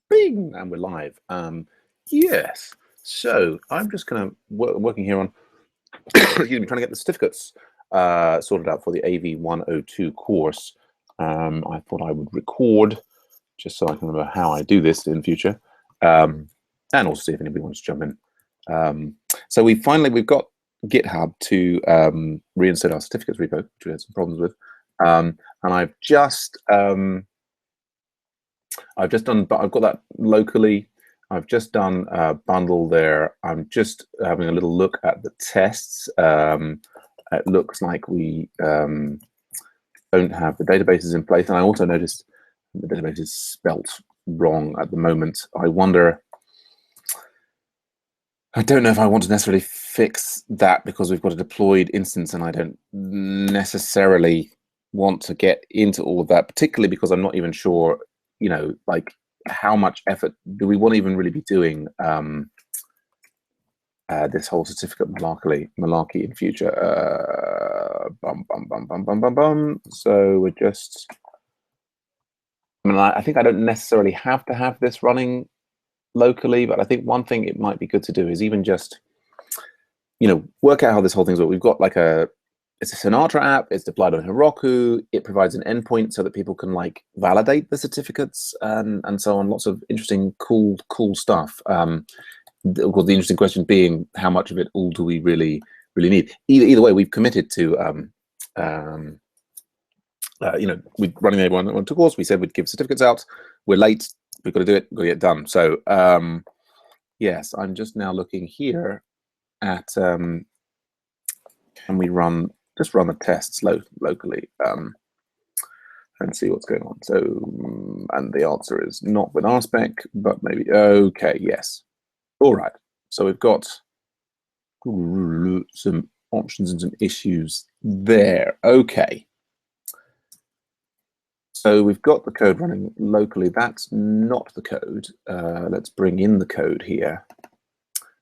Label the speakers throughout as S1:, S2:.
S1: Bing, and we're live. Yes. So I'm just kind of working here on excuse me, trying to get the certificates sorted out for the AV 102 course. I thought I would record just so I can remember how I do this in future, and also see if anybody wants to jump in. So we've got GitHub to reinsert our certificates repo, which we had some problems with, and I've just done, but I've got that locally. I've just done a bundle there. I'm just having a little look at the tests. It looks like we don't have the databases in place, and I also noticed the database is spelt wrong at the moment. I don't know if I want to necessarily fix that because we've got a deployed instance, and I don't necessarily want to get into all of that, particularly because I'm not even sure, you know, like how much effort do we want to even really be doing this whole certificate malarkey in future. So we're just, I think I don't necessarily have to have this running locally, but I think one thing it might be good to do is even just, you know, work out how this whole thing's work. We've got like it's a Sinatra app, it's deployed on Heroku, it provides an endpoint so that people can like validate the certificates and so on. Lots of interesting, cool stuff. Of course, the interesting question being how much of it all do we really need? Either way, we've committed to you know, we're running a 102 course. We said we'd give certificates out. We're late. We've got to do it. We've got to get it done. So yes, I'm just now looking here at can we just run the tests locally and see what's going on. So and the answer is not with RSpec, but maybe okay. Yes. All right. So we've got some options and some issues there. Okay. So we've got the code running locally. That's not the code. Let's bring in the code here.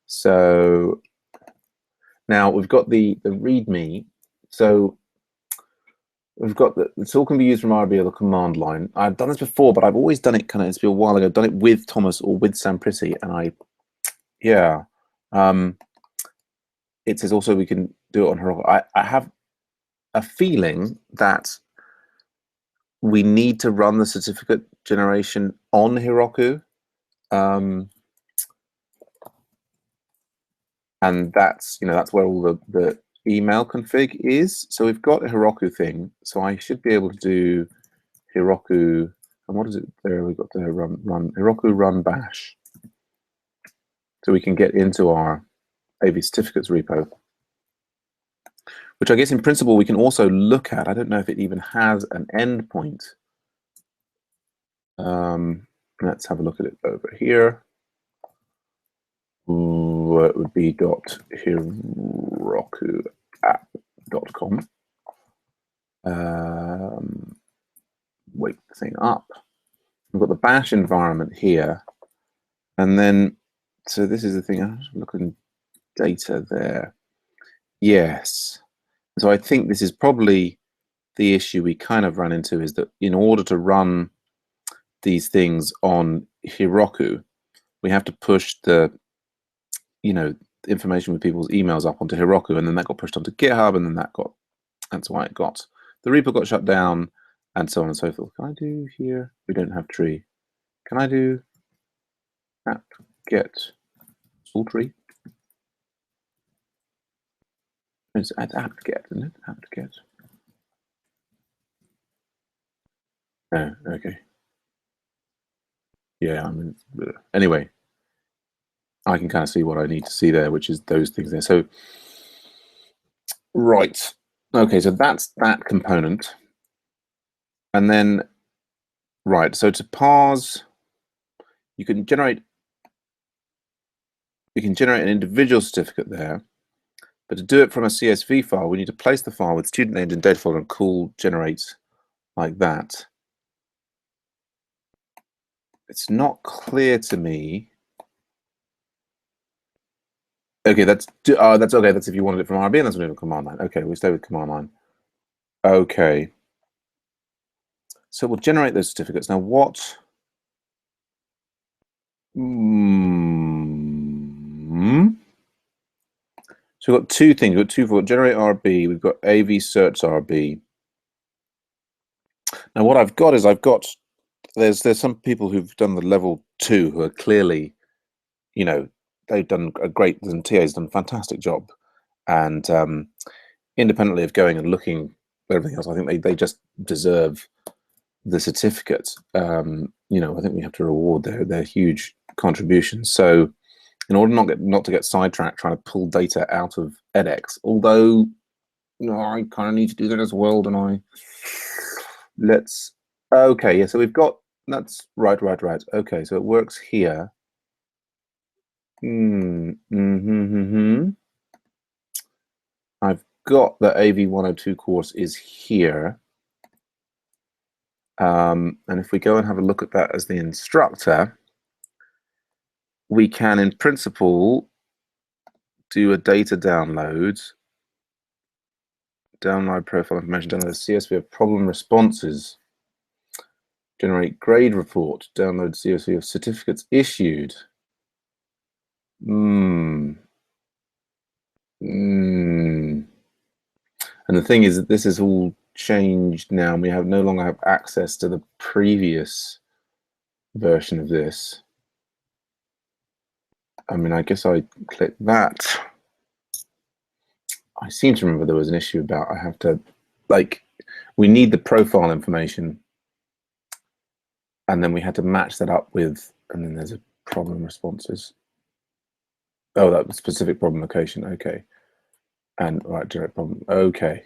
S1: So now we've got the README. So we've got this all can be used from RB or the command line. I've done this before, but I've always done it kind of, it's been a while ago, I've done it with Thomas or with Sam Prissy, and yeah. It says also we can do it on Heroku. I have a feeling that we need to run the certificate generation on Heroku. And that's, you know, that's where all the email config is. So we've got a Heroku thing. So I should be able to do Heroku. And what is it there? We've got to run Heroku run bash. So we can get into our AV certificates repo, which I guess in principle we can also look at. I don't know if it even has an endpoint. Let's have a look at it over here. It would be .herokuapp.com. Wake the thing up. We've got the bash environment here, and then so this is the thing. I'm just looking data there. Yes. So I think this is probably the issue we kind of run into, is that in order to run these things on Heroku, we have to push the, you know, information with people's emails up onto Heroku, and then that got pushed onto GitHub, and then that's why the repo got shut down, and so on and so forth. Can I do here? We don't have tree. Can I do app get full tree? It's apt get, isn't it? Apt get. Oh, okay. Yeah, I mean, anyway, I can kind of see what I need to see there, which is those things there. So, right. Okay, so that's that component. And then, right, so to parse, you can generate an individual certificate there, but to do it from a CSV file, we need to place the file with student named in data folder and call generate like that. It's not clear to me. Okay, that's okay. That's if you wanted it from RB, and that's what we do with command line. Okay, we stay with command line. Okay. So we'll generate those certificates. Now, what So we've got two things. We've got generate RB. We've got AV search RB. Now what I've got is there's some people who've done the level 2 who are clearly, you know, they've done a great, and TA's done a fantastic job, and independently of going and looking at everything else, I think they just deserve the certificate. You know, I think we have to reward their huge contributions. So in order not to get sidetracked trying to pull data out of edX, although you know, I kind of need to do that as well, don't I? Okay, yeah, so we've got, that's right. Okay, so it works here. I've got the AV 102 course is here. And if we go and have a look at that as the instructor, we can, in principle, do a data download profile information, download CSV of problem responses, generate grade report, download CSV of certificates issued. And the thing is that this is all changed now, and we no longer have access to the previous version of this. I mean, I guess I click that. I seem to remember there was an issue about I have to, like, we need the profile information, and then we had to match that up with, and then there's a problem responses. Oh, that specific problem location. Okay. And right, direct problem. Okay.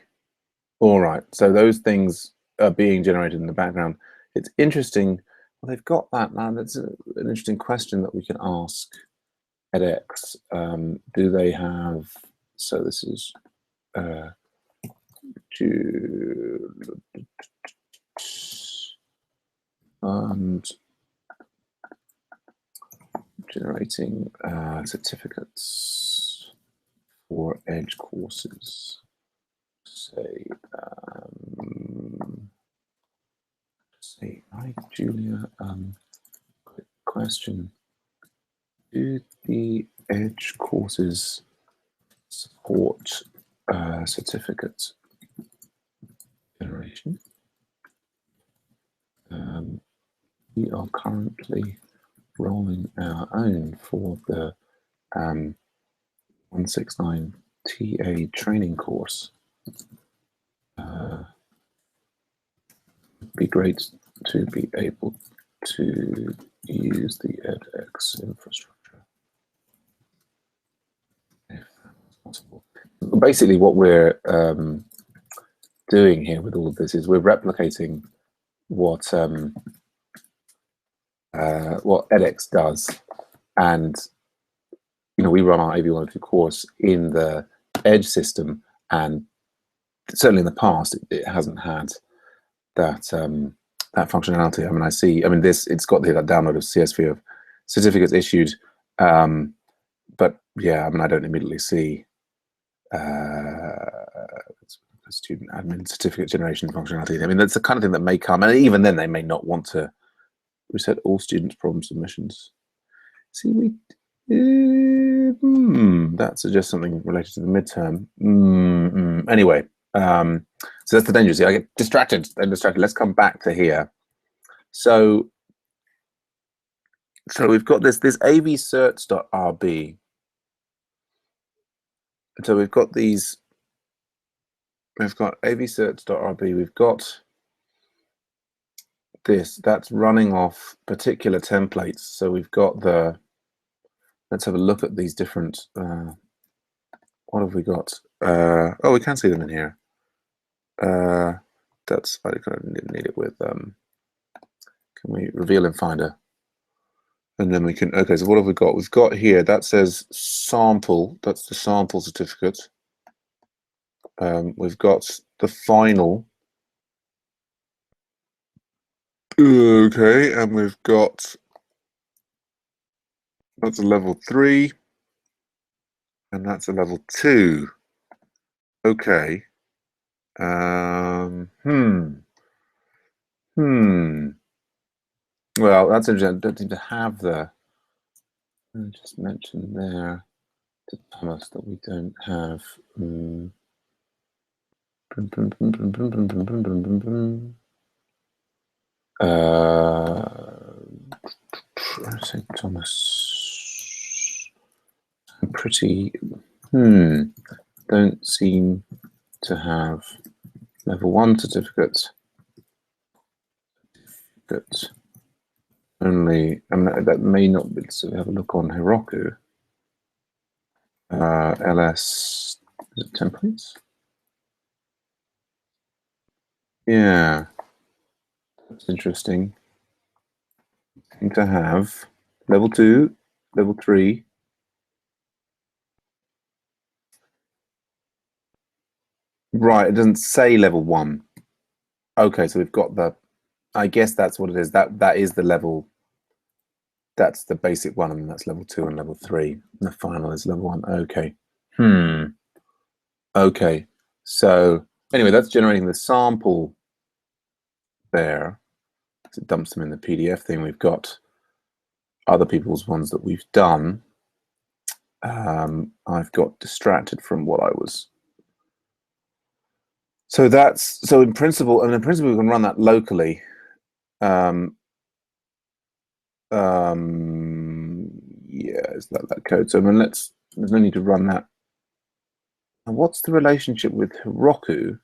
S1: All right. So those things are being generated in the background. It's interesting. Well, they've got that now. That's an interesting question that we can ask edX. Do they have? So this is and generating certificates for Edge courses. Say, hi Julia. Quick question: do the Edge courses support certificate generation? We are currently rolling our own for the 169 TA training course. It'd be great to be able to use the edX infrastructure if that's possible. Basically, what we're doing here with all of this is we're replicating what edX does, and you know, we run our AV102 course in the Edge system, and certainly in the past it hasn't had that that functionality. I mean, it's got that download of CSV of certificates issued, but yeah, I mean, I don't immediately see student admin certificate generation functionality. I mean, that's the kind of thing that may come, and even then they may not want to reset all students' problem submissions. See, that suggests something related to the midterm. Anyway, so that's the danger. See, I get distracted. Let's come back to here. So we've got this avcerts.rb. So we've got these. We've got avcerts.rb. We've got this. That's running off particular templates. So we've got the. Let's have a look at these different. What have we got? Oh, we can see them in here. That's I didn't need it with. Can we reveal in Finder? And then we can. Okay, so what have we got? We've got here that says sample. That's the sample certificate. We've got the final. Okay, and we've got. That's a level 3. And that's a level 2. Okay. Well, that's interesting. I don't seem to have the I just mentioned there to Thomas that we don't have. I think Thomas, I'm pretty. Don't seem to have level 1 certificates. Only, I mean, that may not be. So we have a look on Heroku. LS, is it templates? Yeah, that's interesting. Seem to have level 2, level 3. Right, it doesn't say level 1. Okay, so we've got the. I guess that's what it is. That is the level. That's the basic one, and that's level 2 and level 3. And the final is level 1. Okay. Okay. So anyway, that's generating the sample there. It dumps them in the PDF thing. We've got other people's ones that we've done. I've got distracted from what I was. So that's, so in principle, we can run that locally. Yeah, is that code? So I mean, there's no need to run that. And what's the relationship with Heroku?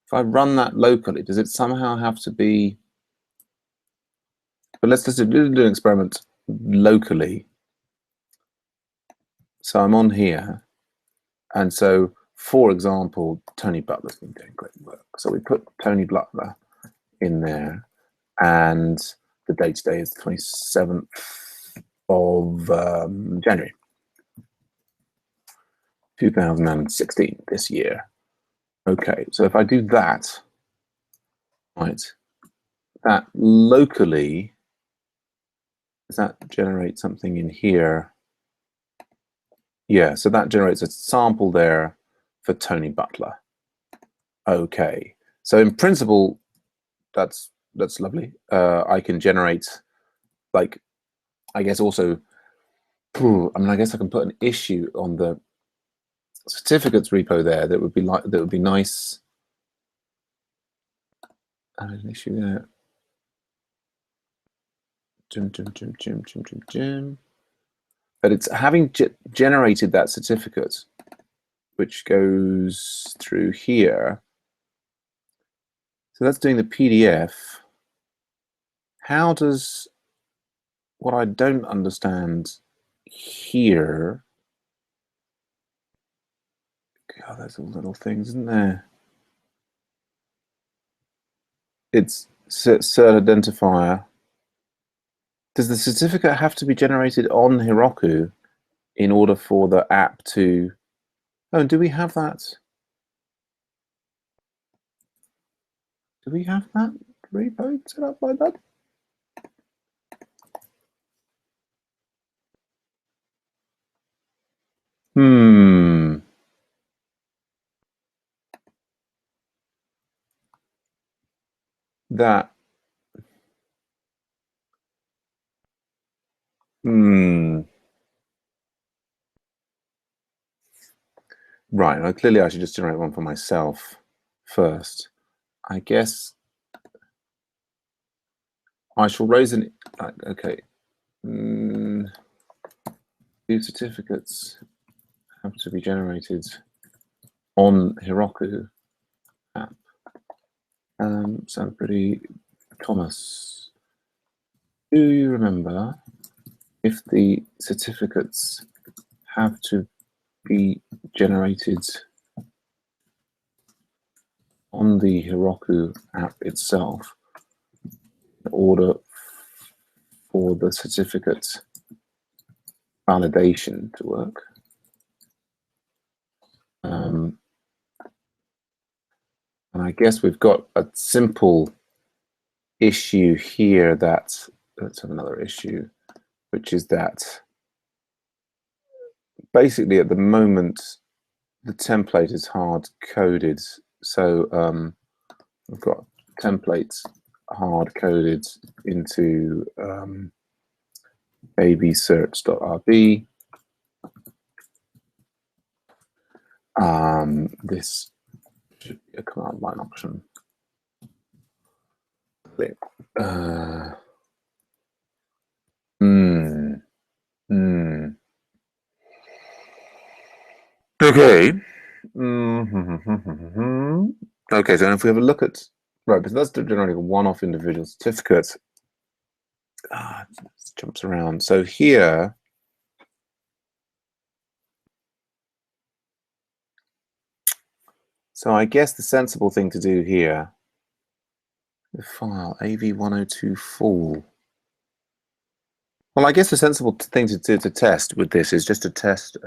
S1: If I run that locally, does it somehow have to be? But let's do an experiment locally. So I'm on here, and so for example, Tony Butler's been doing great work. So we put Tony Butler in there, and the date today is the 27th of January 2016, this year. Okay, so if I do that, right, that locally, does that generate something in here? Yeah, so that generates a sample there for Tony Butler. Okay, so in principle, that's lovely. I can generate, like, I guess also, I mean, I guess I can put an issue on the certificates repo there. That would be nice. An issue there. But it's having generated that certificate, which goes through here. So that's doing the PDF. How does, what I don't understand here, God, there's all little things, isn't there? It's cert identifier. Does the certificate have to be generated on Heroku in order for the app to, oh, do we have that? Do we have that repo set up like that? That. Right. Well, clearly I should just generate one for myself first. I guess I shall raise an, okay. These certificates have to be generated on Heroku app. Sounds pretty. Thomas, do you remember if the certificates have to be generated on the Heroku app itself in order for the certificate validation to work? And I guess we've got a simple issue here that, let's have another issue, which is that basically at the moment the template is hard coded. So we've got templates hard coded into absearch.rb. This should be a command line option. Click. Okay. Okay, so if we have a look at, right, but that's generating a one-off individual certificate. It jumps around. So here, so I guess the sensible thing to do here, the file AV102 full. Well, I guess the sensible thing to do to test with this is just to test.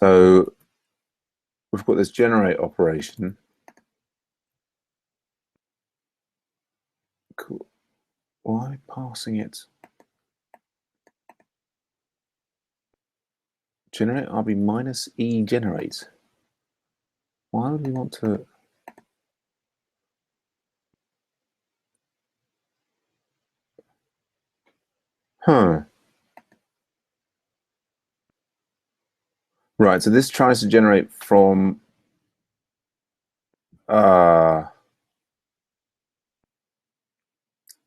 S1: So we've got this generate operation. Cool. Why passing it? Generate RB minus E generate. Why would we want to? Huh. Right, so this tries to generate from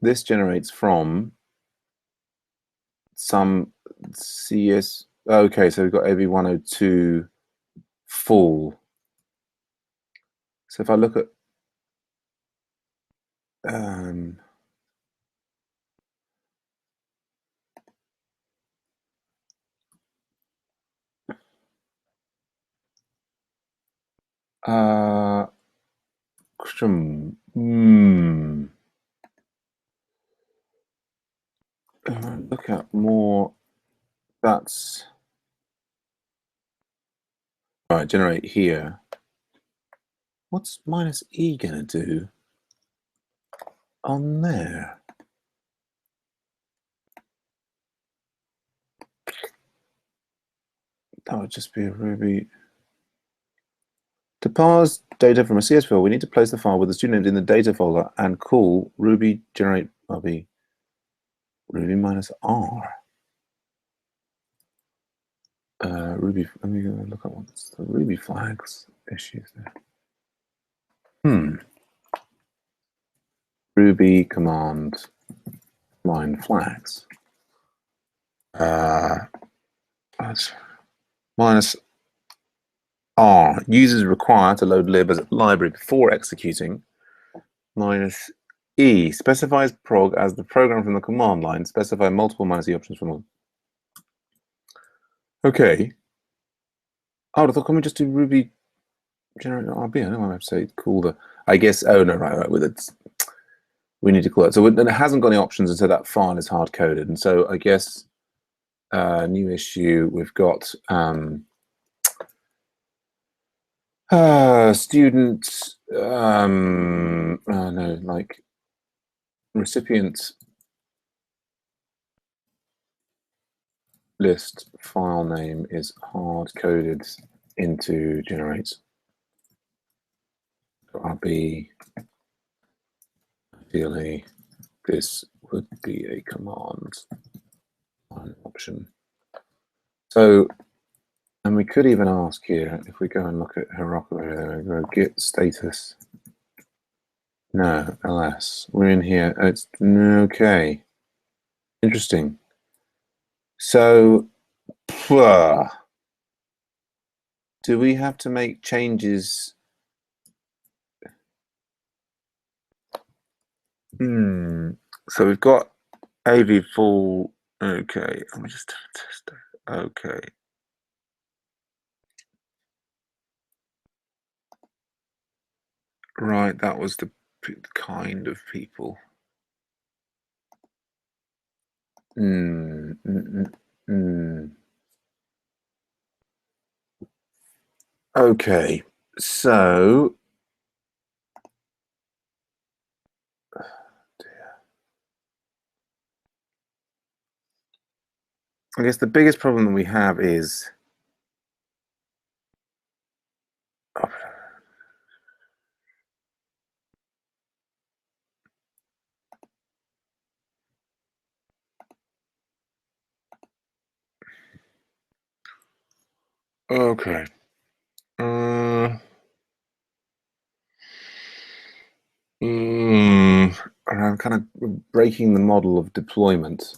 S1: this generates from some CS. Okay, so we've got AV102 full. So if I look at look at more. That's right. Generate here. What's minus E gonna do on there? That would just be a Ruby. To parse data from a CS file, we need to place the file with the student in the data folder and call Ruby generate RB Ruby minus R. Ruby. Let me look at what's the Ruby flags issues there. Ruby command line flags. Minus R. Users required to load lib as a library before executing. Minus E. Specifies prog as the program from the command line. Specify multiple minus E options from them. Okay. Oh, I thought, can we just do Ruby generate RB? I don't want to say call the. I guess. Oh no, right. With it, we need to call it. So it hasn't got any options until that file is hard coded. And so I guess new issue. We've got student. No, like recipient list file name is hard coded into generate RB. Ideally, this would be a command line option. So, and we could even ask here if we go and look at Heroku, go git status. No, ls. We're in here. It's okay. Interesting. So, do we have to make changes? So we've got AV full. Okay, let me just test it. Okay. Right, that was the kind of people. Okay, so I guess the biggest problem that we have is okay. I'm kind of breaking the model of deployment.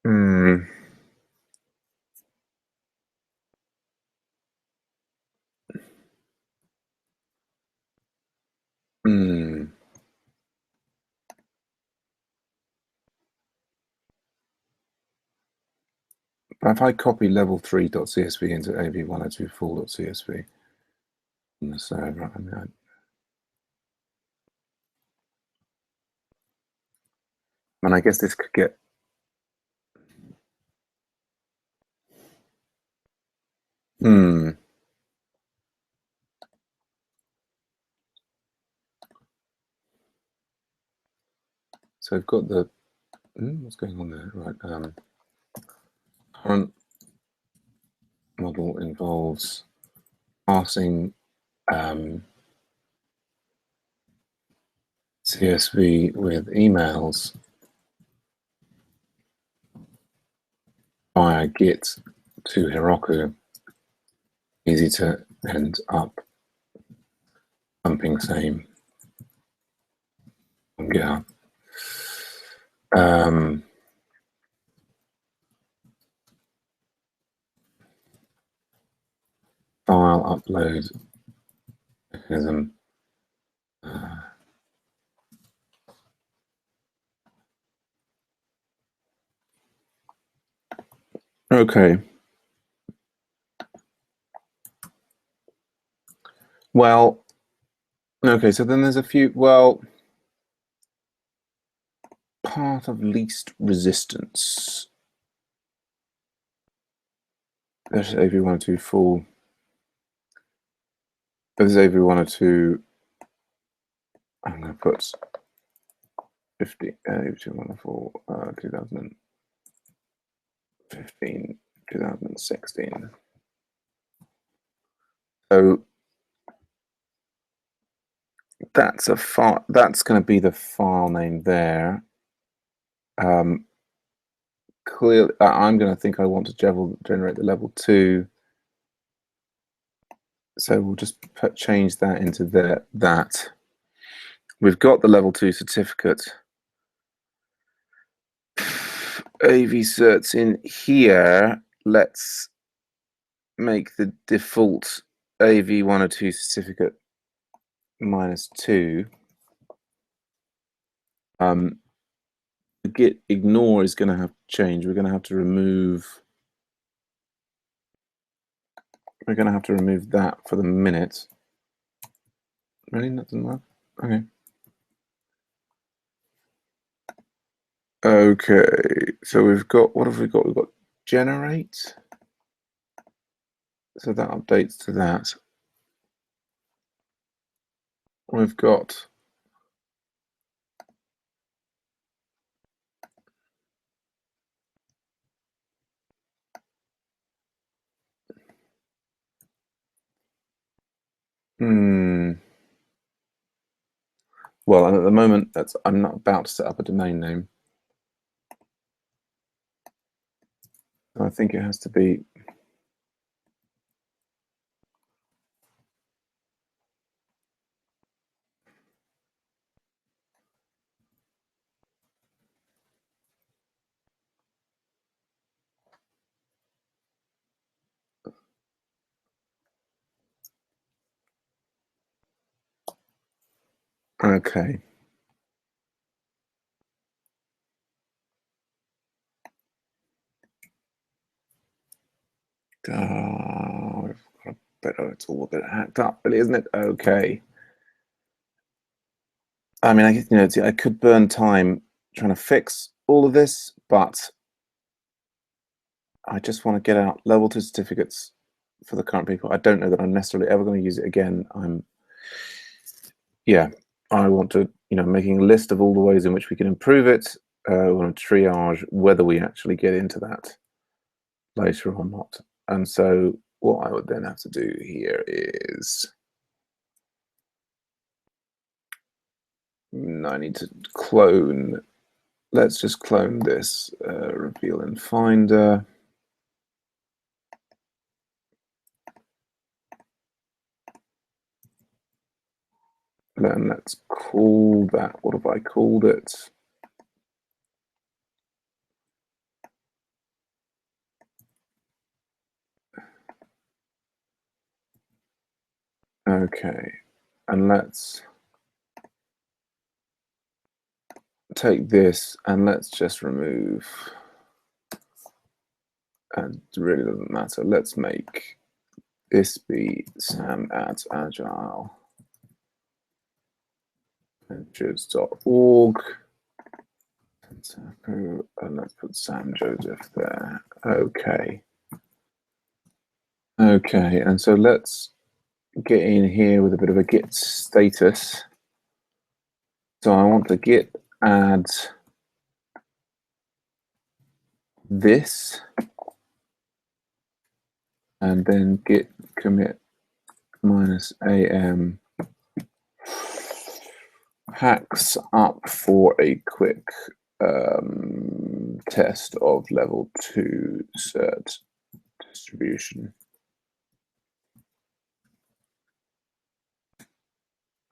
S1: Hmm. Hmm. If I copy level3.csv into av1024.csv on the server, I guess this could get. So I've got the. What's going on there? Right. Current model involves passing CSV with emails via Git to Heroku. Easy to end up pumping same on GitHub. File upload mechanism. Okay. Well, okay, so then there's a few, well, path of least resistance. There's AV102 full. There's AV102. I'm going to put 50, AV214, 2015, 2016. So that's a file, that's going to be the file name there. Clearly, I'm going to think I want to generate the level 2. So we'll just change that into that. We've got the level 2 certificate. AV certs in here. Let's make the default AV102 certificate -2. The git ignore is going to have to change. We're going to have to remove. We're going to have to remove that for the minute. Really, that doesn't work. Okay. Okay. So we've got. What have we got? We've got generate. So that updates to that. We've got. Well, and at the moment, I'm not about to set up a domain name. I think it has to be. Okay. It's all a bit hacked up, really, isn't it? Okay. I mean, I guess, I could burn time trying to fix all of this, but I just want to get out level 2 certificates for the current people. I don't know that I'm necessarily ever going to use it again. I want to, making a list of all the ways in which we can improve it. I want to triage whether we actually get into that later or not. And so what I would then have to do here is I need to clone. Let's just clone this, reveal in Finder. Then let's call that. What have I called it? Okay, and let's take this and let's just remove, and it really doesn't matter. Let's make this be sam@agile ventures.org. And let's put Sam Joseph there. Okay. Okay, and so let's get in here with a bit of a git status. So I want to git add this, and then git commit -am hacks up for a quick test of level 2 cert distribution.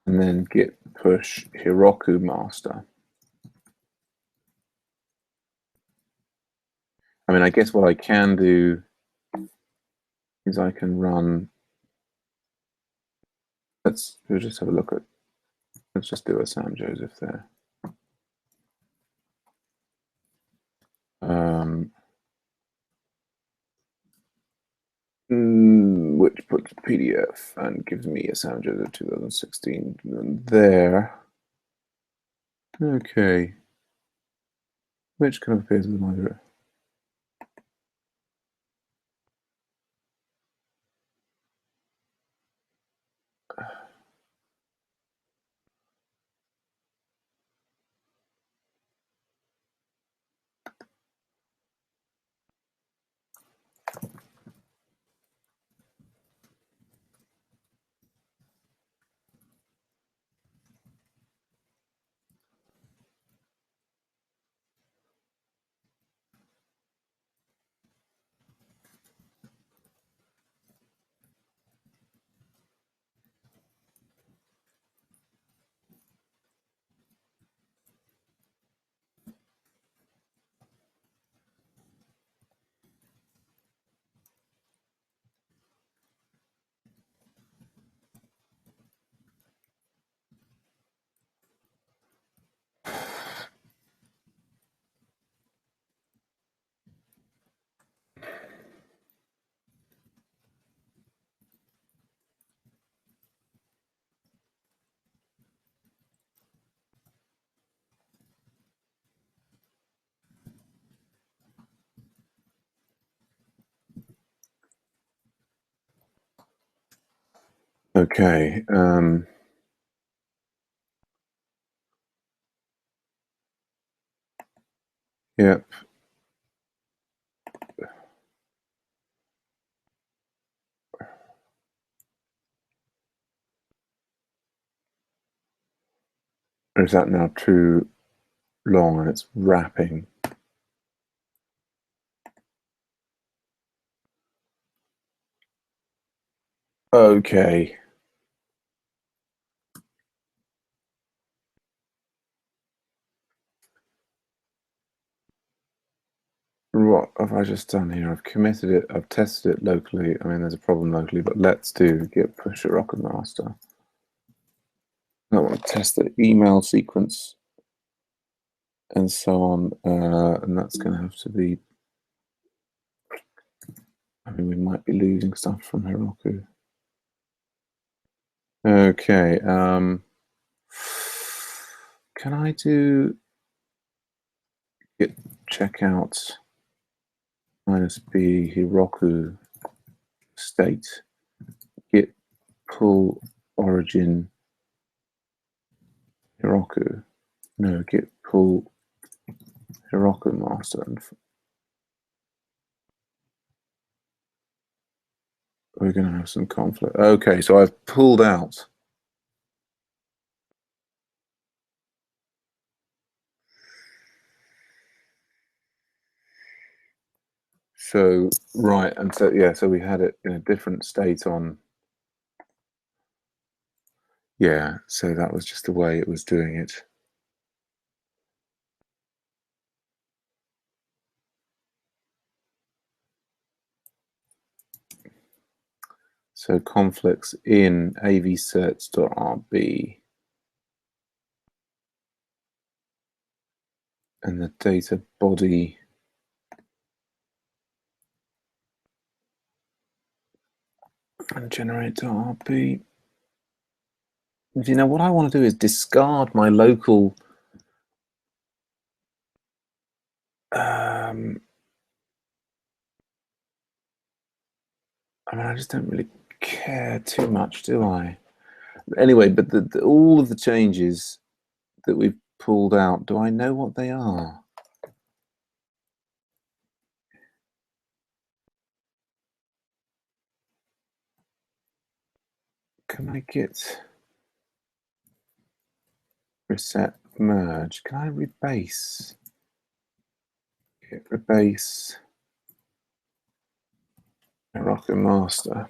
S1: And then git push Heroku master. I mean, I guess what I can do is I can run, we'll just have a look at, let's just do a Sam Joseph there. Which puts PDF and gives me a Sam Joseph 2016 there. Okay. Which kind of appears with my mirror. Okay. Yep. Or is that now too long and it's wrapping? Okay. What have I just done here? I've committed it, I've tested it locally. I mean, there's a problem locally, but let's do git push Heroku master. I want to test the email sequence and so on, and that's going to have to be, I mean, we might be losing stuff from Heroku. Okay, can I do git checkout minus b Heroku state git pull origin Heroku. No, git pull Heroku master. We're going to have some conflict. Okay, so I've pulled out. So, right, and so, yeah, so we had it in a different state on, yeah, so that was just the way it was doing it. So conflicts in avcerts.rb. And the data body and generate.rb. You know, what I want to do is discard my local I mean, I just don't really care too much, do I? Anyway, but all of the changes that we've pulled out, do I know what they are? Can I get reset merge? Can I rebase? Get rebase Rocket Master.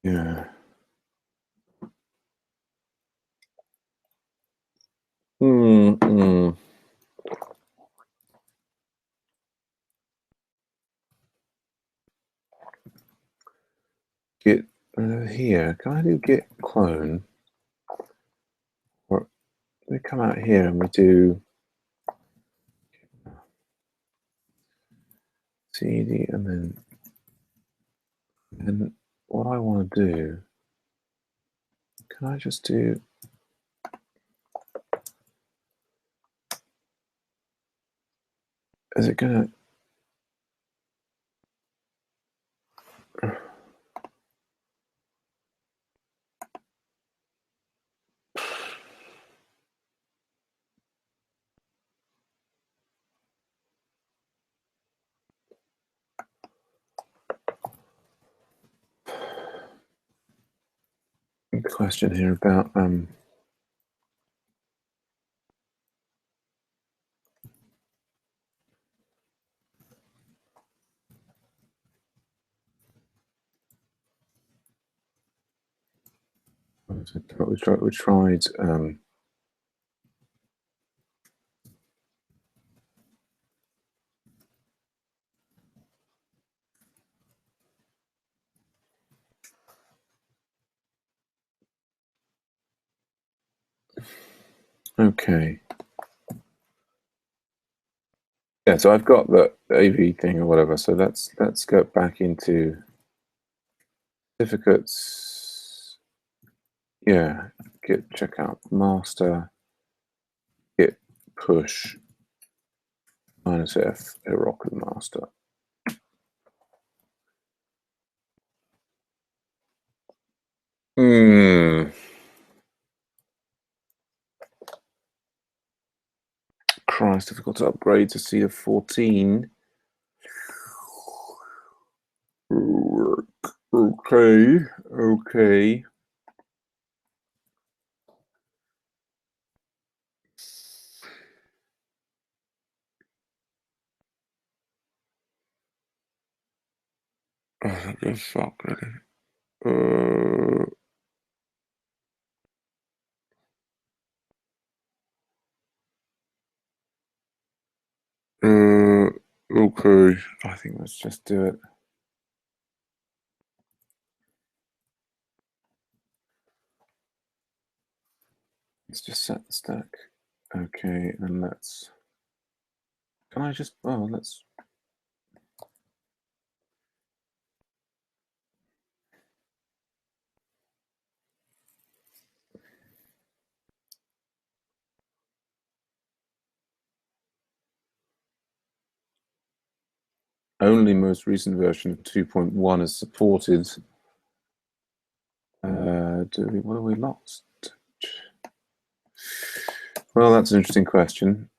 S1: Yeah. Git here. Can I do git clone? Or we come out here and we do cd and then what I want to do, can I just do, is it gonna, the question here about we tried okay. Yeah, so I've got the AV thing or whatever. So let's go back into certificates. Yeah, git checkout master, git push -f Heroku master. Christ, difficult to upgrade to C of 14. Okay, okay. Oh, that does suck, really. Okay, I think let's just do it. Let's just set the stack. Okay, and let's, can I just, oh, let's, only most recent version of 2.1 is supported. What have we lost? Well, that's an interesting question.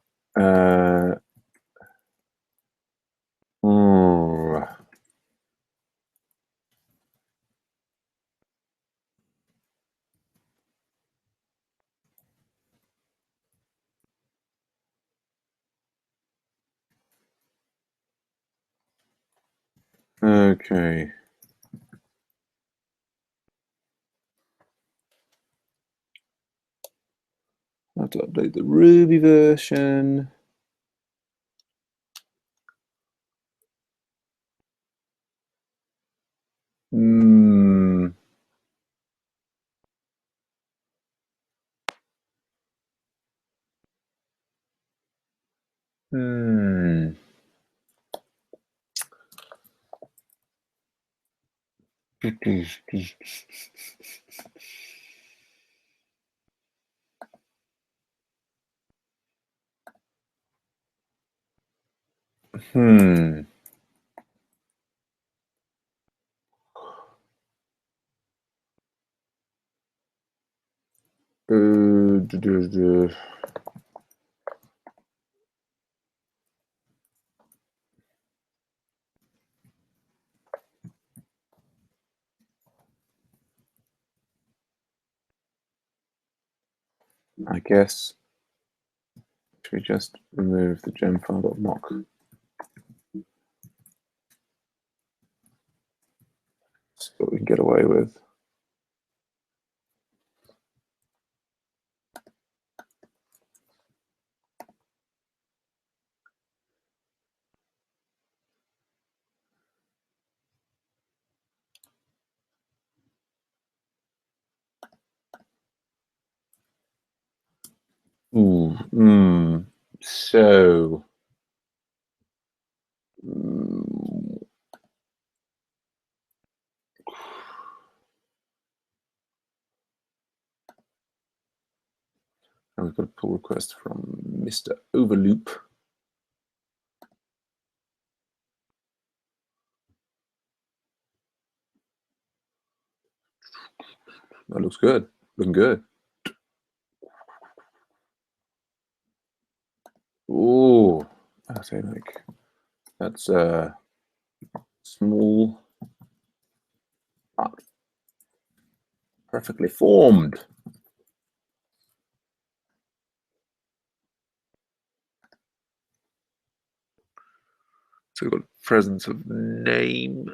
S1: Okay. I have to update the Ruby version. Hmm. I guess should we just remove the gemfile.mock? See what we can get away with. So we've got a pull request from Mr. Overloop. That looks good. Looking good. Oh, I say like that's small but perfectly formed. So we've got presence of name.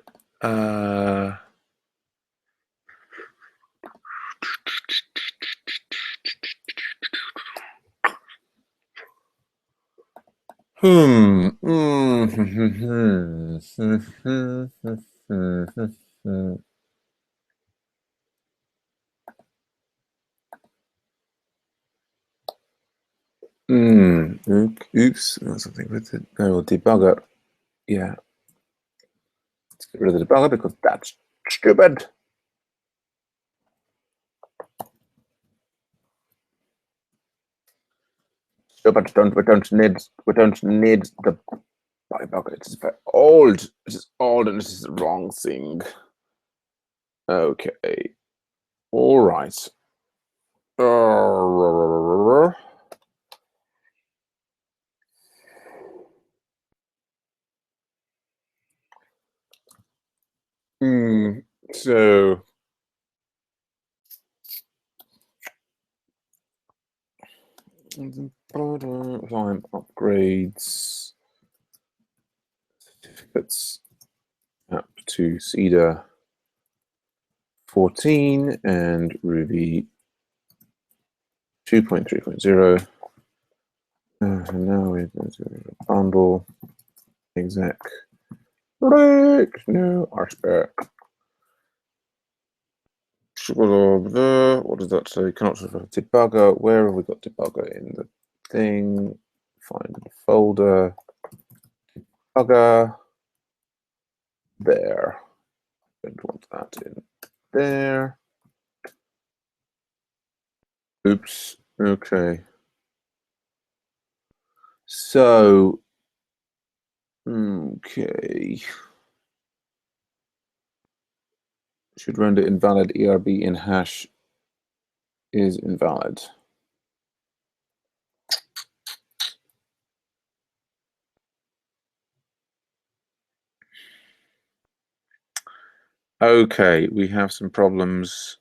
S1: Oops, that's something with it. Oh, debugger. Yeah. Let's get rid of the debugger because that's stupid. Stupid. We don't need the debugger. It is very old. It is old and it is the wrong thing. Okay. All right. So time upgrades certificates up to Cedar 14 and Ruby 2.3.0. And now we're going to bundle exec break no RSpec. What does that say? Cannot debugger. Where have we got debugger in the thing? Find the folder. Debugger. There. Don't want that in there. Oops. Okay. So Okay. Should render invalid ERB in hash is invalid. Okay, we have some problems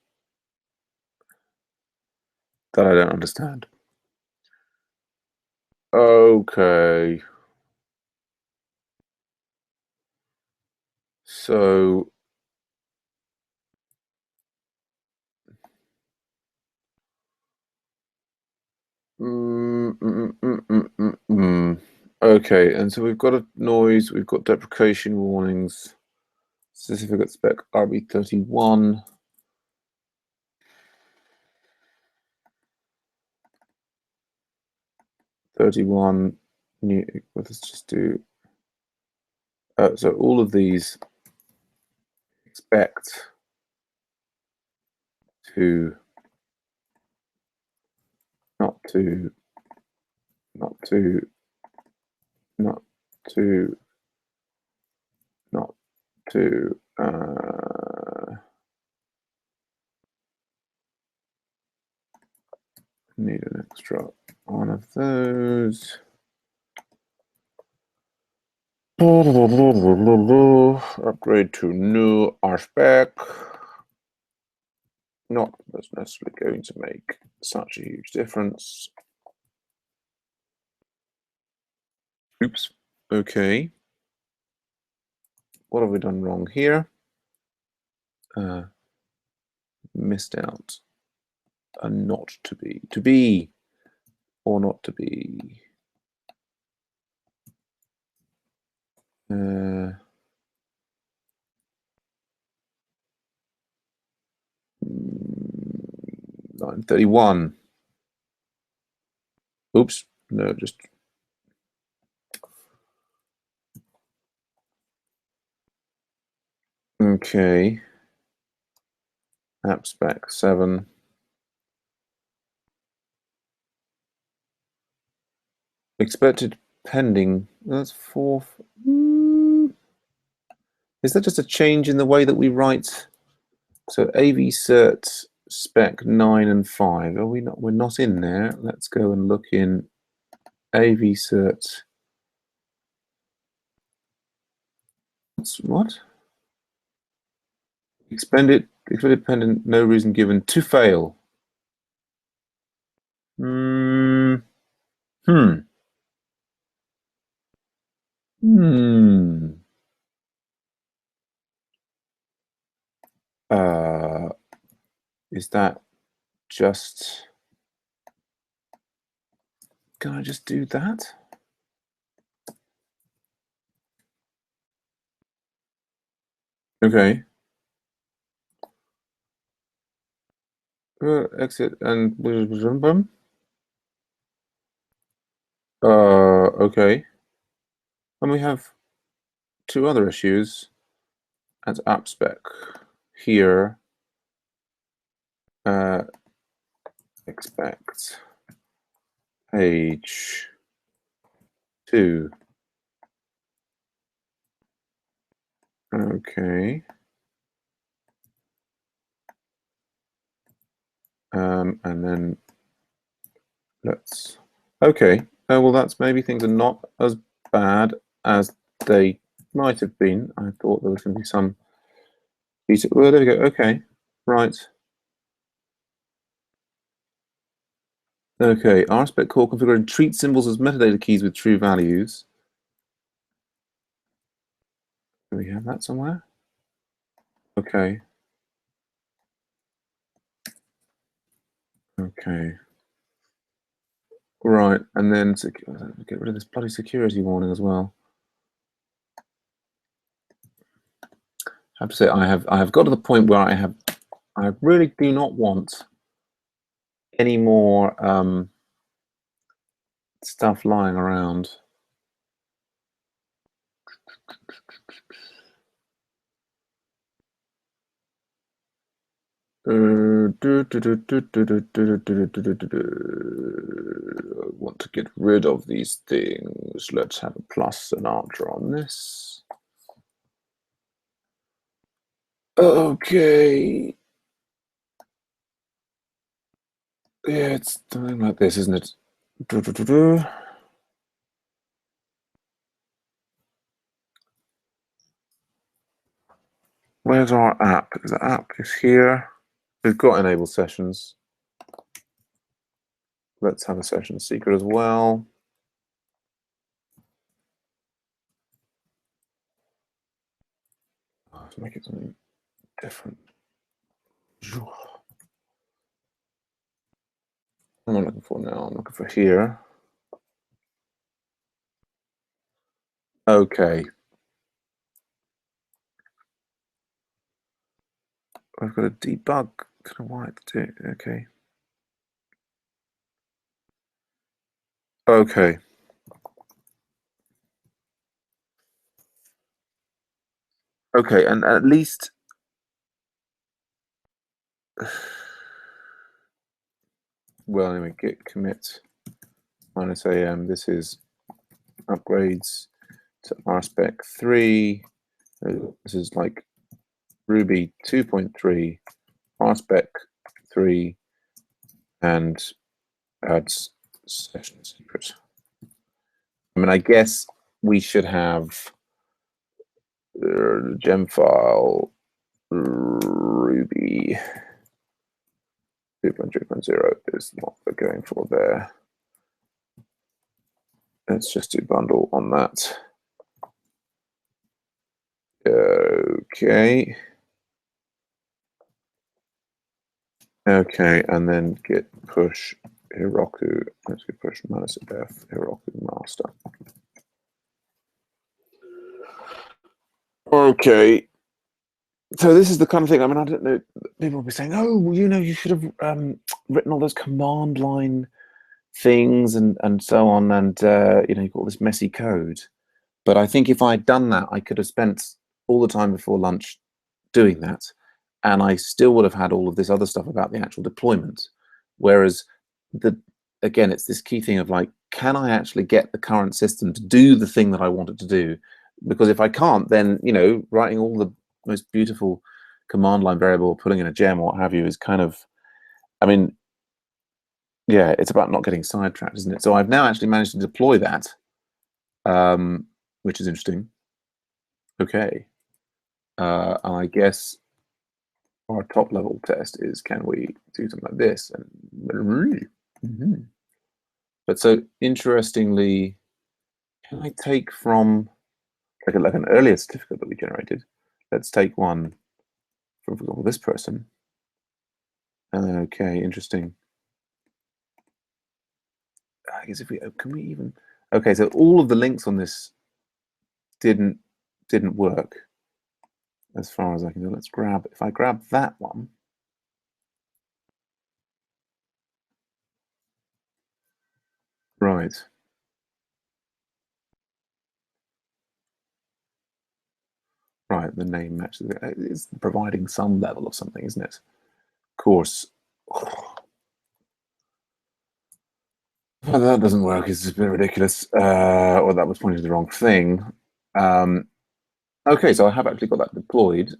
S1: that I don't understand. Okay. So okay, and so we've got a noise, we've got deprecation warnings, certificate spec RB31. New, let's just do so all of these expect to not to not to not to not to need an extra one of those. Upgrade to new RSpec. Not that's necessarily going to make such a huge difference. Oops. Okay. What have we done wrong here? Missed out a not to be or not to be. Line 31. Oops, no, just okay. App spec 7. Expected pending. That's 4. Is that just a change in the way that we write? So AV cert spec 9 and 5. Are we not? We're not in there. Let's go and look in AV cert. What? Expected pending. No reason given to fail. Hmm. Is that just? Can I just do that? Okay. Exit and okay. And we have 2 other issues at app spec here. Expect page 2. Okay. And then let's. Okay. Well, that's maybe things are not as bad as they might have been. I thought there was going to be some. Well, there we go. Okay. Right. Okay, RSpec core configured treat symbols as metadata keys with true values. Do we have that somewhere? Okay. Okay. Right, and then get rid of this bloody security warning as well. I have to say I have got to the point where I really do not want any more stuff lying around. I want to get rid of these things. Let's have a plus and answer on this. Okay. Yeah, it's something like this, isn't it? Where's our app? The app is here. We've got enable sessions. Let's have a session secret as well. Let's make it something different. What am I looking for now? I'm looking for here. Okay. I've got a debug. Don't know why it's doing it. Okay. Okay. Okay, and at least well, anyway, git commit -am. This is upgrades to RSpec 3. This is like Ruby 2.3, RSpec 3, and adds session secret. I mean, I guess we should have gem file Ruby 2.3.0 is what we're going for there. Let's just do bundle on that. Okay. Okay, and then git push Heroku. Let's git push -f Heroku master. Okay. So this is the kind of thing, I mean, I don't know, people will be saying, oh, well, you know, you should have written all those command line things and so on, and you know, you've got all this messy code. But I think if I'd done that, I could have spent all the time before lunch doing that, and I still would have had all of this other stuff about the actual deployment. Whereas again, it's this key thing of like, can I actually get the current system to do the thing that I want it to do? Because if I can't, then, you know, writing all the most beautiful command line variable, putting in a gem or what have you is kind of, I mean, yeah, it's about not getting sidetracked, isn't it? So I've now actually managed to deploy that, which is interesting. Okay. And I guess our top level test is, can we do something like this? And but so interestingly, can I take from like an earlier certificate that we generated? Let's take one from, for example, this person. Okay, interesting. I guess if we can we even, okay, so all of the links on this didn't work as far as I can do. Let's grab, if I grab that one, right. Right, the name matches it. It's providing some level of something, isn't it? Course. Well, that doesn't work. It's a bit ridiculous. Or that was pointing to the wrong thing. Okay, so I have actually got that deployed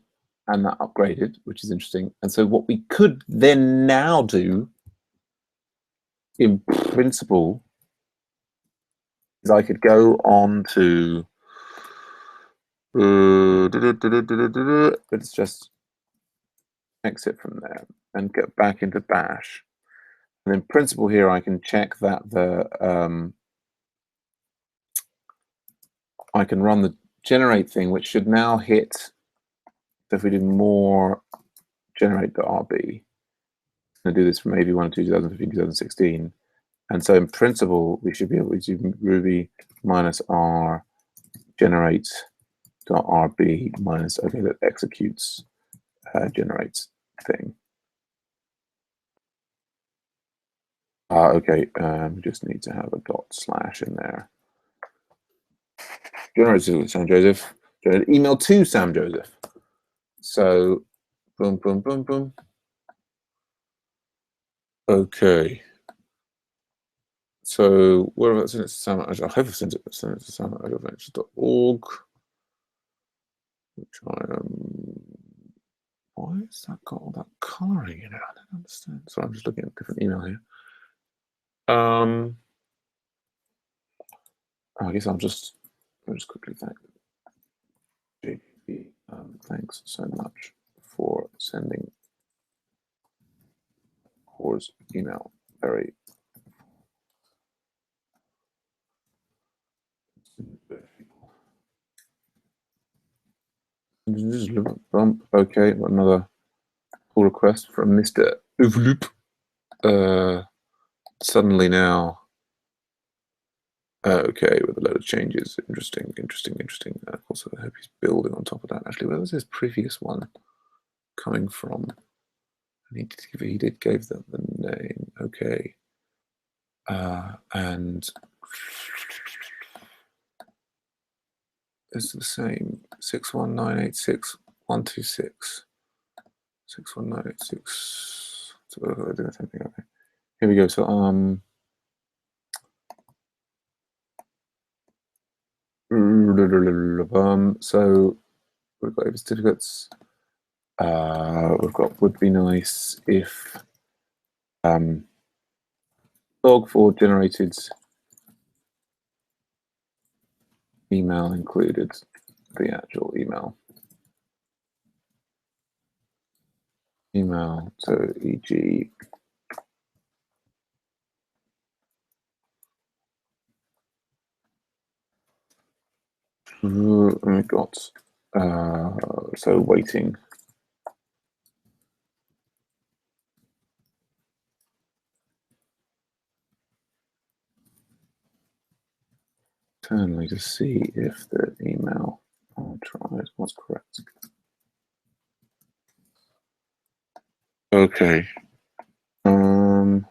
S1: and that upgraded, which is interesting. And so what we could then now do, in principle, is I could go on to let's just exit from there and get back into Bash. And in principle here, I can check that I can run the generate thing, which should now hit. So if we do more generate.rb, I'm going to do this from AV1 to 2015, 2016. And so in principle, we should be able to do Ruby -r generate.rb minus, okay, that executes generates thing. Okay, we just need to have a // in there. Generate to Sam Joseph. Generate email to Sam Joseph. So boom, boom, boom, boom. Okay. So where have I sent it to Sam? I hope I've sent it to sam@adventures.org. Which why has that got all that colouring in it? I don't understand. So I'm just looking at a different email here. I guess I'll just quickly thank JP. Thanks so much for sending Core's email. Very okay, another pull request from Mr. Uvloop. Suddenly now, okay, with a load of changes. Interesting. Also, I hope he's building on top of that. Actually, where was his previous one coming from? He did give them the name. Okay, and it's the same. 61986 61986. So I do the same thing. Okay, here we go. So so we've got certificates. We've got would be nice if log for generated email included the actual email. So e.g. And we've got so waiting. Internally to see if the email tried was correct. Okay. So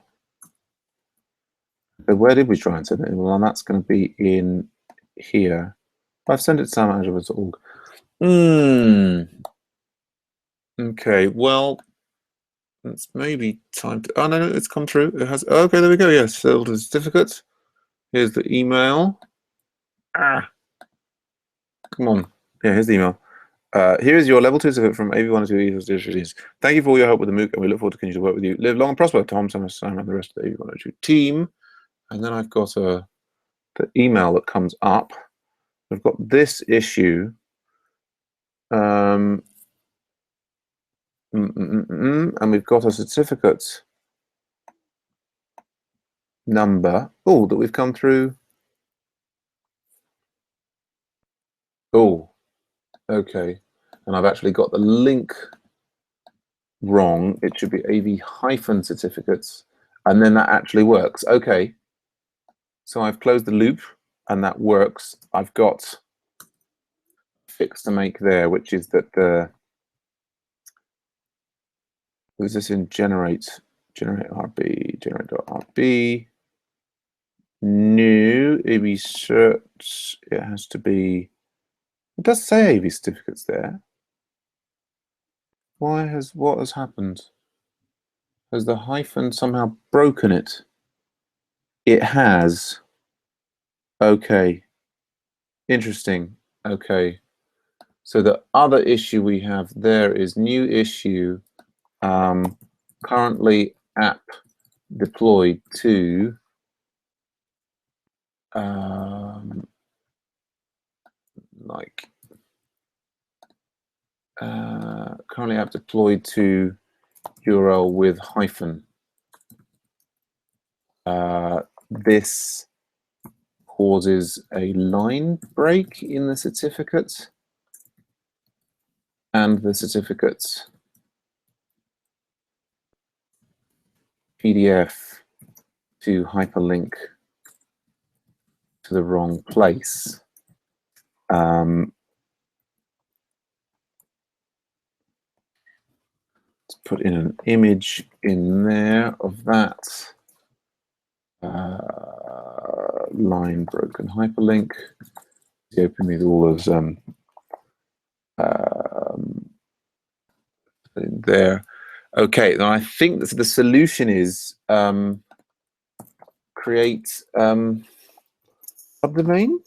S1: where did we try and send it? Well, and that's going to be in here. I've sent it to sam@adventures.org. Okay, well, it's maybe time to. Oh no, it's come through. It has. Okay, there we go. Yes, filter certificate. Here's the email. Come on. Yeah, here's the email. Here is your level 2 certificate from AV1 to ESaaS. Thank you for all your help with the MOOC, and we look forward to continue to work with you. Live long and prosper, Tom, Sam, and the rest of the AV102 team. And then I've got the email that comes up. We've got this issue. And we've got a certificate number. Oh, that we've come through. Oh, okay. And I've actually got the link wrong. It should be AV-certificates, and then that actually works. Okay. So I've closed the loop, and that works. I've got a fix to make there, which is that was this in generate RB. New AV search. It has to be. It does say AV certificates there. What has happened? Has the hyphen somehow broken it? It has. Okay. Interesting. Okay. So the other issue we have there is new issue. Currently app deployed to currently app deployed to URL with hyphen. This causes a line break in the certificate, and the certificate's PDF to hyperlink to the wrong place. Let's put in an image in there of that line broken hyperlink. You open with all of in there. Okay, now I think that the solution is create subdomain.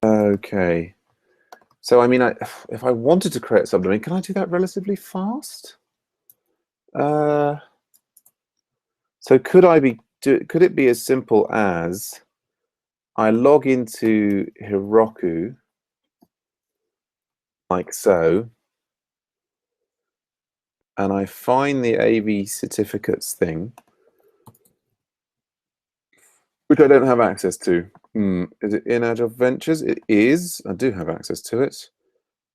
S1: Okay. So I mean, if I wanted to create a subdomain, can I do that relatively fast? So could it be as simple as I log into Heroku like so, and I find the AV certificates thing, which I don't have access to. Is it in Agile Ventures? It is. I do have access to it.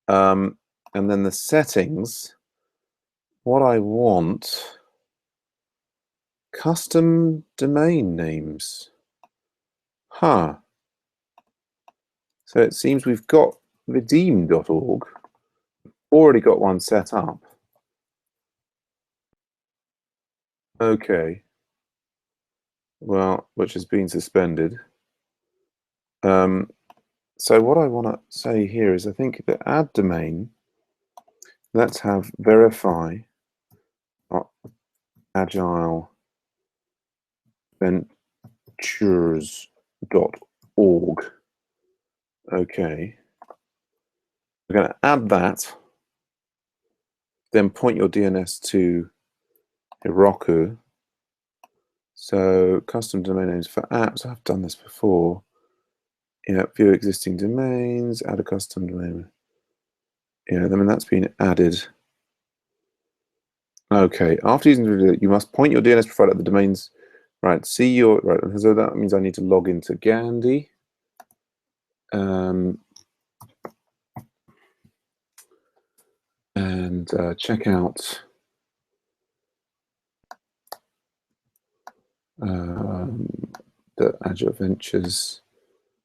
S1: And then the settings, what I want, custom domain names. Huh. So it seems we've got redeem.org, already got one set up. Okay. Well, which has been suspended. So what I want to say here is I think the add domain, let's have verify agile ventures.org. Okay. We're going to add that, then point your DNS to Heroku. So custom domain names for apps, I've done this before. Yeah, view existing domains, add a custom domain. Yeah, I mean, that's been added. Okay, after using it, you must point your DNS provider at the domains. Right, so that means I need to log into Gandhi. And check out the Agile Ventures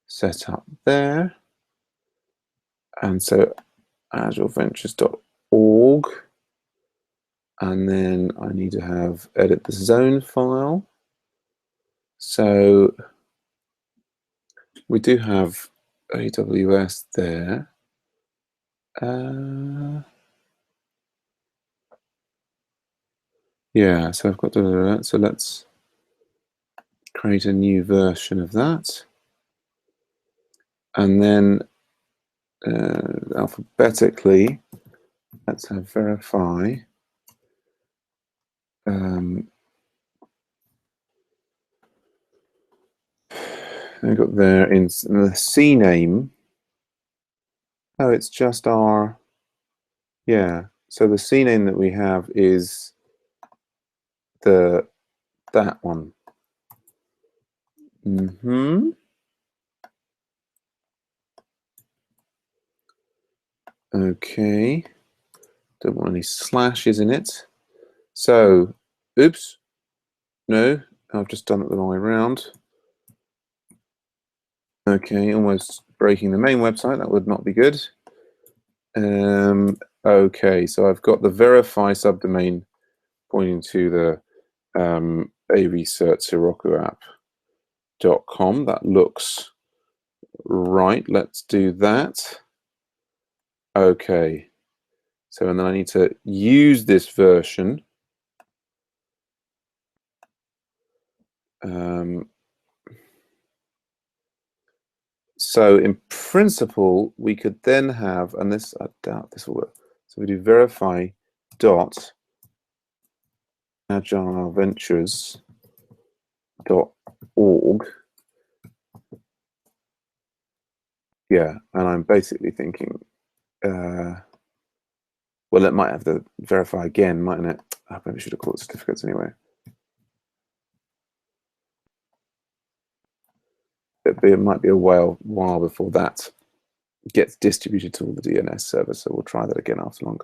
S1: setup there. And so agileventures.org. And then I need to edit the zone file. So we do have AWS there. Yeah, so I've got that. So let's create a new version of that. And then alphabetically, let's have verify. I got there in the C name. Oh, it's just our, yeah. So the C name that we have is that one. Okay. Don't want any slashes in it. So, oops. No, I've just done it the wrong way around. Okay, almost breaking the main website. That would not be good. Okay, so I've got the verify subdomain pointing to the AV Search Heroku app.com. That looks right. Let's do that. Okay. So, and then I need to use this version. So in principle, we could then have, and this, I doubt this will work. So we do verify dot agileventures.org. Yeah, and I'm basically thinking, well, it might have to verify again, mightn't it? I maybe should have called it certificates anyway. It might be a while before that gets distributed to all the DNS servers, so we'll try that again after long.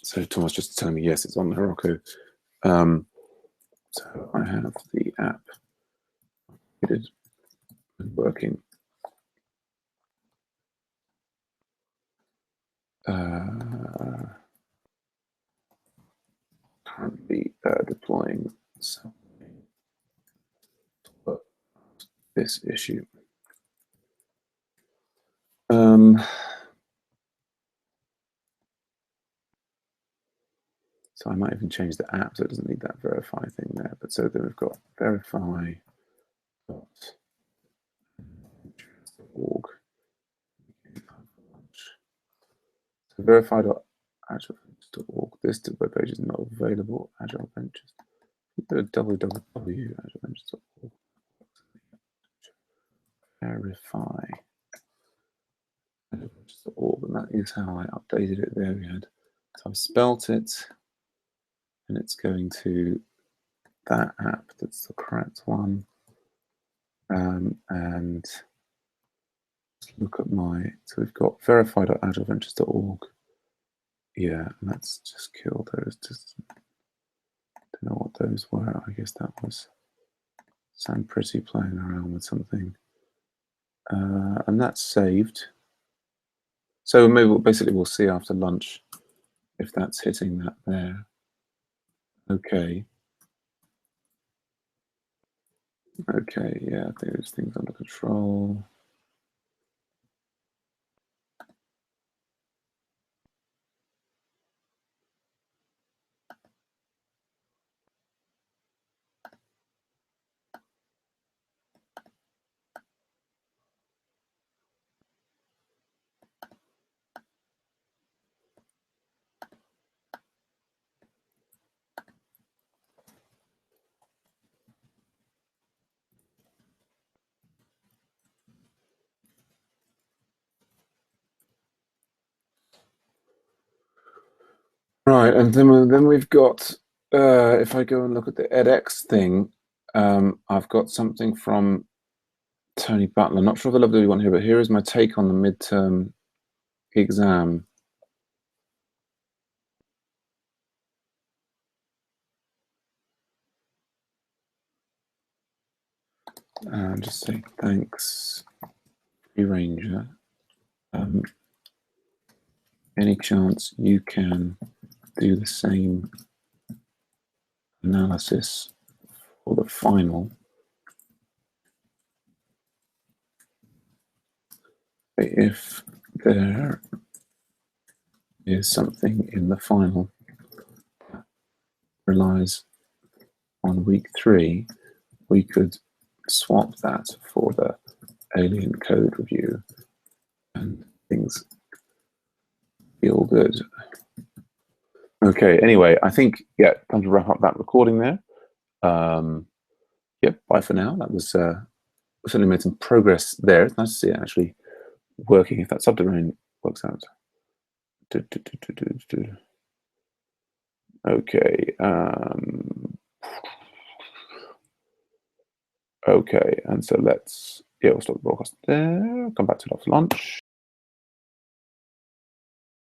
S1: So Thomas just telling me, yes, it's on Heroku. So I have the app and working. Currently deploying this issue. So I might even change the app so it doesn't need that verify thing there. But so then we've got verify.org. So verify.agileventures.org. This web page is not available. Agile Ventures. Go to www.agileventures.org. Verify. Agileventures.org, and that is how I updated it there. We had, so I've spelt it, and it's going to that app that's the correct one. And look at my, so we've got verify.agileventures.org. Yeah, and that's just killed those. Just don't know what those were. I guess that was Sam Pretty playing around with something. And that's saved. So maybe basically we'll see after lunch if that's hitting that there. Okay. Okay, yeah, those things under control. Right, and then we've got, if I go and look at the edX thing, I've got something from Tony Butler. I'm not sure the level we want here, but here is my take on the midterm exam. Just say thanks, Ranger. Any chance you can do the same analysis for the final? If there is something in the final that relies on week 3, we could swap that for the alien code review and things feel good. Okay, anyway, I think, yeah, time to wrap up that recording there. Yep, bye for now. That was, we certainly made some progress there. It's nice to see it actually working, if that subdomain works out. Okay. Okay, and so let's, yeah, we'll stop the broadcast there. Come back to it after lunch.